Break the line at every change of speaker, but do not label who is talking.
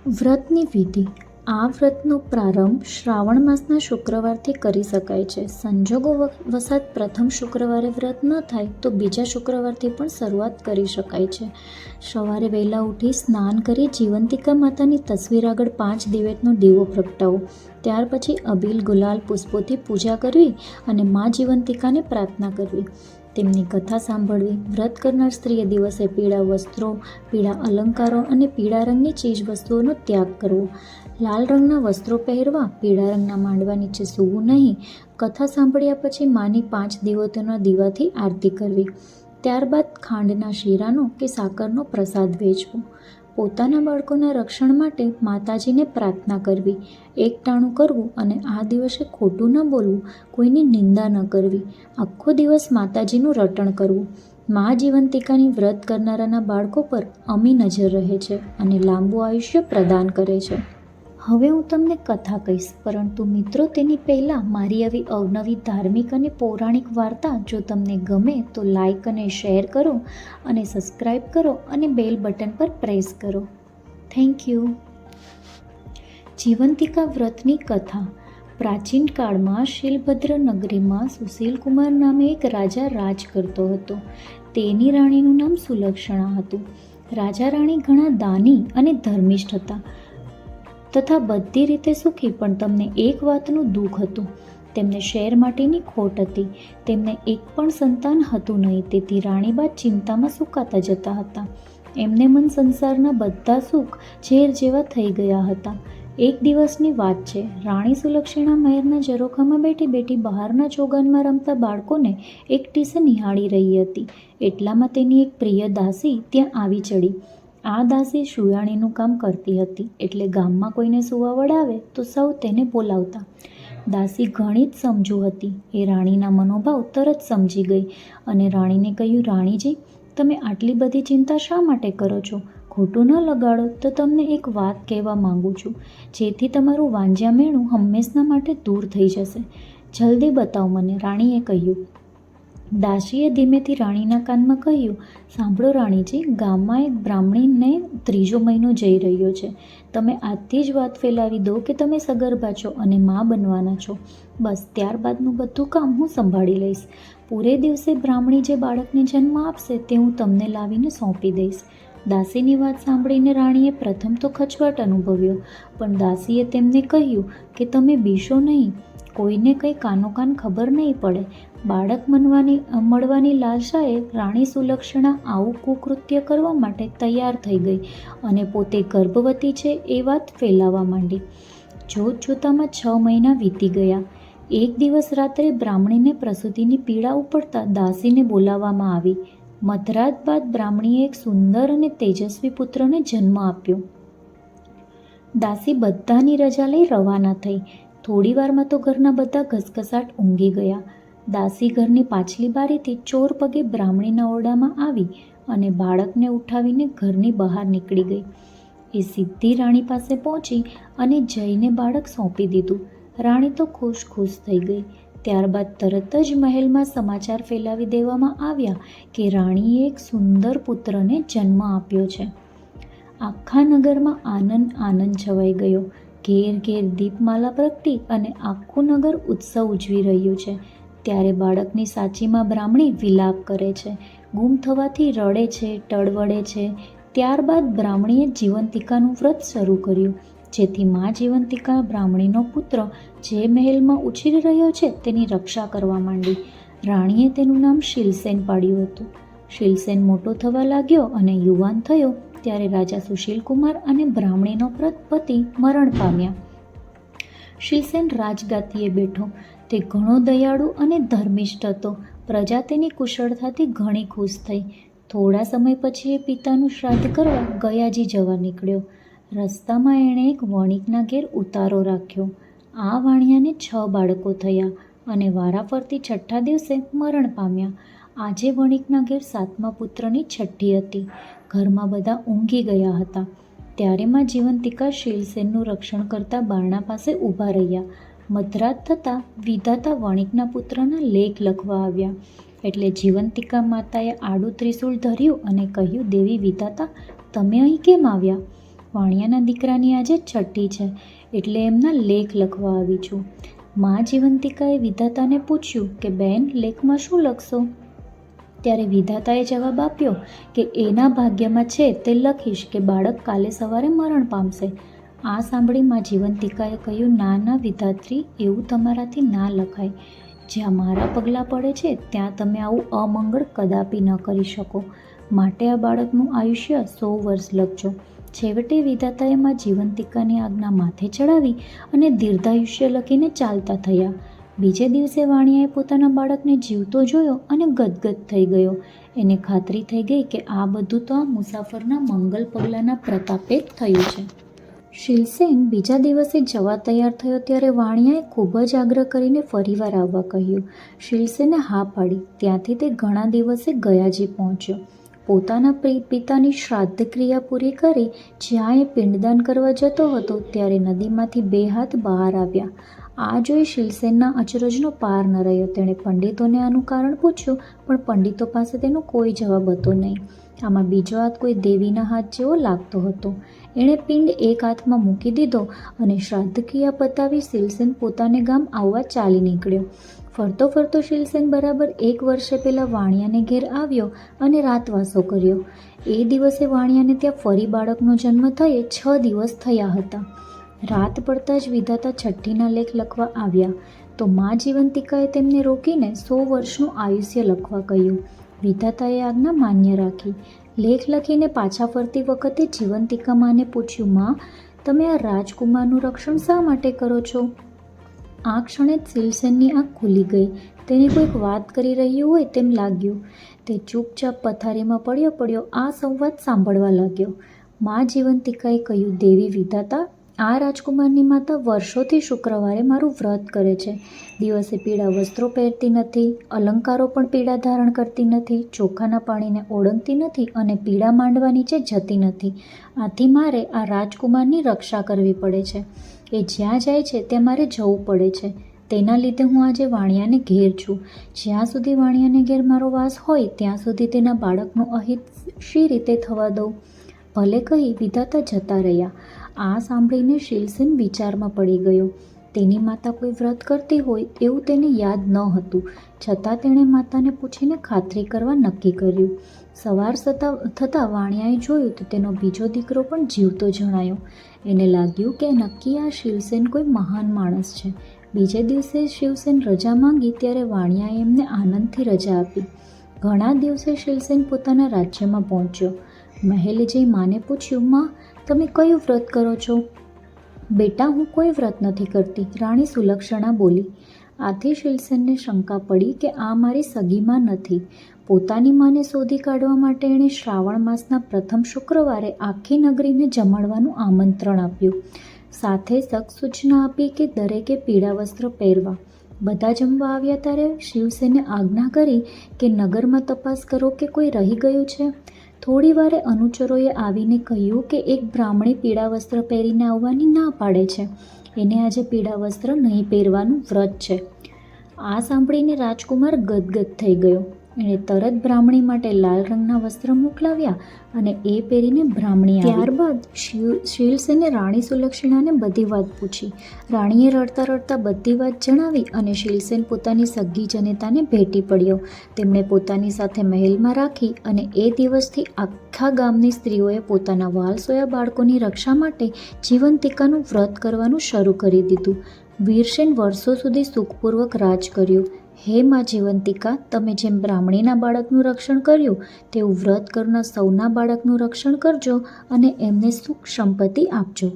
વ્રતની વિધિ. આ વ્રતનો પ્રારંભ શ્રાવણ માસના શુક્રવારથી કરી શકાય છે. સંજોગો વસાત પ્રથમ શુક્રવારે વ્રત ન થાય તો બીજા શુક્રવારથી પણ શરૂઆત કરી શકાય છે. સવારે વહેલા ઉઠી સ્નાન કરી જીવંતિકા માતાની તસવીર આગળ 5 દિવેટનો દીવો પ્રગટાવો. ત્યાર પછી અબીલ, ગુલાલ, પુષ્પોથી પૂજા કરવી અને મા જીવંતિકાને પ્રાર્થના કરવી. તેમની કથા સાંભળવી. વ્રત કરનાર સ્ત્રીએ દિવસે પીળા વસ્ત્રો, પીળા અલંકારો અને પીળા રંગની ચીજવસ્તુઓનો ત્યાગ કરવો. લાલ રંગના વસ્ત્રો પહેરવા. પીળા રંગના માંડવા નીચે સૂવું નહીં. કથા સાંભળ્યા પછી માની 5 દિવેટોના દીવાથી આરતી કરવી. ત્યારબાદ ખાંડના શીરાનો કે સાકરનો પ્રસાદ વેચવો. પોતાના બાળકોના રક્ષણ માટે માતાજીને પ્રાર્થના કરવી. એકટાણું કરવું અને આ દિવસે ખોટું ન બોલવું, કોઈની નિંદા ન કરવી. આખો દિવસ માતાજીનું રટણ કરવું. મા જીવંતિકાની વ્રત કરનારાના બાળકો પર અમી નજર રહે છે અને લાંબુ આયુષ્ય પ્રદાન કરે છે. હવે હું તમને કથા કહીશ, પરંતુ મિત્રો તેની પહેલાં મારી આવી અવનવી ધાર્મિક અને પૌરાણિક વાર્તા જો તમને ગમે તો લાઈક અને શેર કરો અને સબસ્ક્રાઈબ કરો અને બેલ બટન પર પ્રેસ કરો. Thank you. જીવંતિકા વ્રતની કથા. પ્રાચીન કાળમાં શીલભદ્ર નગરીમાં સુશીલકુમાર નામે એક રાજા રાજ કરતો હતો. તેની રાણીનું નામ સુલક્ષણા હતું. રાજા રાણી ઘણા દાની અને ધર્મિષ્ઠ હતા તથા બધી રીતે સુખી, પણ તેમને એક વાતનું દુઃખ હતું. તેમને શેર માટેની ખોટ હતી. તેમને એક પણ સંતાન હતું નહીં, તેથી રાણીબા ચિંતામાં સુકાતા જતા હતા. એમને મન સંસારના બધા સુખ ઝેર જેવા થઈ ગયા હતા. એક દિવસની વાત છે. રાણી સુલક્ષણા મહેરના ઝરોખામાં બેઠી બેઠી બહારના ચોગાનમાં રમતા બાળકોને એક ટીસે નિહાળી રહી હતી. એટલામાં તેની એક પ્રિય દાસી ત્યાં આવી ચડી. આ દાસી સુયાણીનું કામ કરતી હતી, એટલે ગામમાં કોઈને સુવાવડ આવે તો સૌ તેને બોલાવતા. દાસી ઘણી જ સમજુ હતી. એ રાણીના મનોભાવ તરત સમજી ગઈ અને રાણીને કહ્યું, રાણીજી, તમે આટલી બધી ચિંતા શા માટે કરો છો? ખોટું ન લગાડો તો તમને એક વાત કહેવા માંગુ છું, જેથી તમારું વાંજ્યા મેણું હંમેશના માટે દૂર થઈ જશે. જલ્દી બતાવો મને, રાણીએ કહ્યું. દાસીએ ધીમેથી રાણીના કાનમાં કહ્યું, સાંભળો રાણીજી, ગામમાં એક બ્રાહ્મણીને 3જો મહિનો જઈ રહ્યો છે. તમે આજથી જ વાત ફેલાવી દો કે તમે સગર્ભા છો અને મા બનવાના છો. બસ ત્યારબાદનું બધું કામ હું સંભાળી લઈશ. પૂરે દિવસે બ્રાહ્મણી જે બાળકને જન્મ આપશે તે હું તમને લાવીને સોંપી દઈશ. દાસીની વાત સાંભળીને રાણીએ પ્રથમ તો ખચવાટ અનુભવ્યો, પણ દાસીએ તેમને કહ્યું કે તમે બીશો નહીં. કોઈને કંઈ કાનોકાન ખબર નહીં પડે. બાળક મળવાની લાલસાએ રાણી સુલક્ષણા આવું કુકૃત્ય કરવા માટે તૈયાર થઈ ગઈ અને પોતે ગર્ભવતી છે એ વાત ફેલાવવા માંડી. જોતજોતામાં 6 મહિના વીતી ગયા. એક દિવસ રાત્રે બ્રાહ્મણીને પ્રસૂતિની પીડા ઉપડતા દાસીને બોલાવવામાં આવી. મધરાત બાદ બ્રાહ્મણીએ એક સુંદર અને તેજસ્વી પુત્રને જન્મ આપ્યો. દાસી બધાની રજા લઈ રવાના થઈ. થોડી વારમાં તો ઘરના બધા ઘસઘસાટ ઊંઘી ગયા. દાસી ઘરની પાછલી બારીથી ચોર પગે બ્રાહ્મણીના ઓરડામાં આવી અને બાળકને ઉઠાવીને ઘરની બહાર નીકળી ગઈ. એ સીધી રાણી પાસે પહોંચી અને જઈને બાળક સોંપી દીધું. રાણી તો ખુશ થઈ ગઈ. ત્યારબાદ તરત જ મહેલમાં સમાચાર ફેલાવી દેવામાં આવ્યા કે રાણીએ એક સુંદર પુત્રને જન્મ આપ્યો છે. આખા નગરમાં આનંદ છવાઈ ગયો. ઘેર ઘેર દીપમાલા પ્રગટી અને આખું નગર ઉત્સવ ઉજવી રહ્યું છે. ત્યારે બાળકની સાચીમાં બ્રાહ્મણી વિલાપ કરે છે, ગુમ થવાથી રડે છે, ટળવળે છે. ત્યારબાદ બ્રાહ્મણીએ જીવંતિકાનું વ્રત શરૂ કર્યું, જેથી મા જીવંતિકા બ્રાહ્મણીનો પુત્ર જે મહેલમાં ઉછરી રહ્યો છે તેની રક્ષા કરવા માંડી. રાણીએ તેનું નામ શીલસેન પાડ્યું હતું. શીલસેન મોટો થવા લાગ્યો અને યુવાન થયો ત્યારે રાજા સુશીલકુમાર અને બ્રાહ્મણીનો પતિ મરણ પામ્યા. શીલસેન રાજગાદીએ બેઠો. તે ઘણો દયાળુ અને ધર્મિષ્ઠ હતો. પ્રજા તેની કુશળતાથી ઘણી ખુશ થઈ. થોડા સમય પછી એ પિતાનું શ્રાદ્ધ કરવા ગયાજી જવા નીકળ્યો. રસ્તામાં એણે એક વણિકના ઘેર ઉતારો રાખ્યો. આ વાણિયાને 6 બાળકો થયા અને વારાફરતી 6ઠ્ઠા દિવસે મરણ પામ્યા. આજે વણિકના ઘેર 7મા પુત્રની છઠ્ઠી હતી. ઘરમાં બધા ઊંઘી ગયા હતા. ત્યારે માં જીવંતિકા શીલસેનનું રક્ષણ કરતા બારણા પાસે ઊભા રહ્યા. મધરાત થતાં વિધાતા વણિકના પુત્રના લેખ લખવા આવ્યા. એટલે જીવંતિકા માતાએ આડું ત્રિશૂળ ધર્યું અને કહ્યું, દેવી વિધાતા, તમે અહીં કેમ આવ્યા? વાણિયાના દીકરાની આજે છઠ્ઠી છે, એટલે એમના લેખ લખવા આવી છું. મા જીવંતિકાએ વિધાતાને પૂછ્યું કે બેન, લેખમાં શું લખશો? ત્યારે વિધાતાએ જવાબ આપ્યો કે એના ભાગ્યમાં છે તે લખીશ કે બાળક કાલે સવારે મરણ પામશે. આ સાંભળી મા જીવંતિકાએ કહ્યું, ના ના વિધાત્રી, એવું તમારાથી ના લખાય. જ્યાં મારા પગલાં પડે છે ત્યાં તમે આવું અમંગળ કદાપી ન કરી શકો. માટે આ બાળકનું આયુષ્ય 100 વર્ષ લખજો. છેવટે વિધાતાએ મા જીવંતિકાની આજ્ઞા માથે ચડાવી અને દીર્ઘાયુષ્ય લખીને ચાલતા થયા. બીજે દિવસે વાણિયાએ પોતાના બાળકને જીવતો જોયો અને ગદગદ થઈ ગયો. એને ખાતરી થઈ ગઈ કે આ બધું તો આ મુસાફરના મંગલ પગલાંના પ્રતાપે જ થયું છે. શીલસેન બીજા દિવસે જવા તૈયાર થયો ત્યારે વાણિયાએ ખૂબ જ આગ્રહ કરીને ફરીવાર આવવા કહ્યું. શીલસેને હા પાડી. ત્યાંથી તે ઘણા દિવસે ગયાજી પહોંચ્યો. પોતાના પિતાની શ્રાદ્ધ ક્રિયા પૂરી કરી જ્યાં એ પિંડદાન કરવા જતો હતો ત્યારે નદીમાંથી 2 હાથ બહાર આવ્યા. આ જોઈ શીલસેનના અચરજનો પાર ન રહ્યો. તેણે પંડિતોને આનું કારણ પૂછ્યું, પણ પંડિતો પાસે તેનો કોઈ જવાબ હતો નહીં. આમાં બીજો હાથ કોઈ દેવીના હાથ જેવો લાગતો હતો. એણે પિંડ એક હાથમાં મૂકી દીધો અને શ્રાદ્ધ ક્રિયા પતાવી શીલસેન પોતાને ગામ આવવા ચાલી નીકળ્યો. ફરતો ફરતો શીલસેન બરાબર 1 વર્ષે પહેલાં વાણિયાને ઘેર આવ્યો અને રાતવાસો કર્યો. એ દિવસે વાણિયાને ત્યાં ફરી બાળકનો જન્મ થયે 6 દિવસ થયા હતા. રાત પડતા જ વિધાતા છઠ્ઠીના લેખ લખવા આવ્યા તો મા જીવંતિકાએ તેમને રોકીને 100 વર્ષનું આયુષ્ય લખવા કહ્યું. વિધાતાએ આજ્ઞા માન્ય રાખી. લેખ લખીને પાછા ફરતી વખતે જીવંતિકા માને પૂછ્યું, માં, તમે આ રાજકુમારનું રક્ષણ શા માટે કરો છો? આ ક્ષણે જ શીલસેનની આંખ ખુલી ગઈ. તેને કોઈક વાત કરી રહ્યું હોય તેમ લાગ્યું. તે ચૂપચાપ પથારીમાં પડ્યો આ સંવાદ સાંભળવા લાગ્યો. મા જીવંતિકાએ કહ્યું, દેવી વિધાતા, આ રાજકુમારની માતા વર્ષોથી શુક્રવારે મારું વ્રત કરે છે. દિવસે પીળા વસ્ત્રો પહેરતી નથી, અલંકારો પણ પીળા ધારણ કરતી નથી, ચોખાના પાણીને ઓળંગતી નથી અને પીળા માંડવા નીચે જતી નથી. આથી મારે આ રાજકુમારની રક્ષા કરવી પડે છે. એ જ્યાં જાય છે ત્યાં મારે જવું પડે છે. તેના લીધે હું આજે વાણિયાને ઘેર છું. જ્યાં સુધી વાણિયાને ઘેર મારો વાસ હોય ત્યાં સુધી તેના બાળકનું અહિત શી રીતે થવા દઉં? ભલે કહી વિધાતા જતા રહ્યા. આ સાંભળીને શીલસેન વિચારમાં પડી ગયો. તેની માતા કોઈ વ્રત કરતી હોય એવું તેને યાદ ન હતું. છતાં તેણે માતાને પૂછીને ખાતરી કરવા નક્કી કર્યું. સવાર થતાં વાણિયાએ જોયું તો તેનો બીજો દીકરો પણ જીવતો જણાયો. એને લાગ્યું કે નક્કી આ શીલસેન કોઈ મહાન માણસ છે. બીજે દિવસે શિવસેન રજા માંગી ત્યારે વાણિયાએ એમને આનંદથી રજા આપી. ઘણા દિવસે શીલસેન પોતાના રાજ્યમાં પહોંચ્યો. મહેલે જઈ માને પૂછ્યું, માં, તમે કયું વ્રત કરો છો? બેટા, હું કોઈ વ્રત નથી કરતી, રાણી સુલક્ષણા બોલી. આથી શીલસેનને શંકા પડી કે આ મારી સગીમાં નથી. પોતાની માને શોધી કાઢવા માટે એણે શ્રાવણ માસના પ્રથમ શુક્રવારે આખી નગરીને જમાડવાનું આમંત્રણ આપ્યું. સાથે સખ્ત સૂચના આપી કે દરેકે પીળા વસ્ત્ર પહેરવા. બધા જમવા આવ્યા ત્યારે શિવસેને આજ્ઞા કરી કે નગરમાં તપાસ કરો કે કોઈ રહી ગયું છે. થોડી વારે અનુચરોએ આવીને કહ્યું કે એક બ્રાહ્મણી પીળા વસ્ત્ર પહેરીને આવવાની ના પાડે છે. એને આજે પીળા વસ્ત્ર નહીં પહેરવાનું વ્રત છે. આ સાંભળીને રાજકુમાર ગદગદ થઈ ગયો. એણે તરત બ્રાહ્મણી માટે લાલ રંગના વસ્ત્ર મોકલાવ્યા અને એ પહેરીને બ્રાહ્મણી આવી. ત્યારબાદ શીલસેને રાણી સુલક્ષણાને બધી વાત પૂછી. રાણીએ રડતા રડતા બધી વાત જણાવી અને શીલસેન પોતાની સગી જનેતાને ભેટી પડ્યો. તેમણે પોતાની સાથે મહેલમાં રાખી અને એ દિવસથી આખા ગામની સ્ત્રીઓએ પોતાના વાલસોયા બાળકોની રક્ષા માટે જીવંતિકાનું વ્રત કરવાનું શરૂ કરી દીધું. વીરસેન વર્ષો સુધી સુખપૂર્વક રાજ કર્યું. હે મા જીવંતિકા, તમે જેમ બ્રાહ્મણીના બાળકનું રક્ષણ કર્યું તેવું વ્રત કરનાર સૌના બાળકનું રક્ષણ કરજો અને એમને સુખ સંપત્તિ આપજો.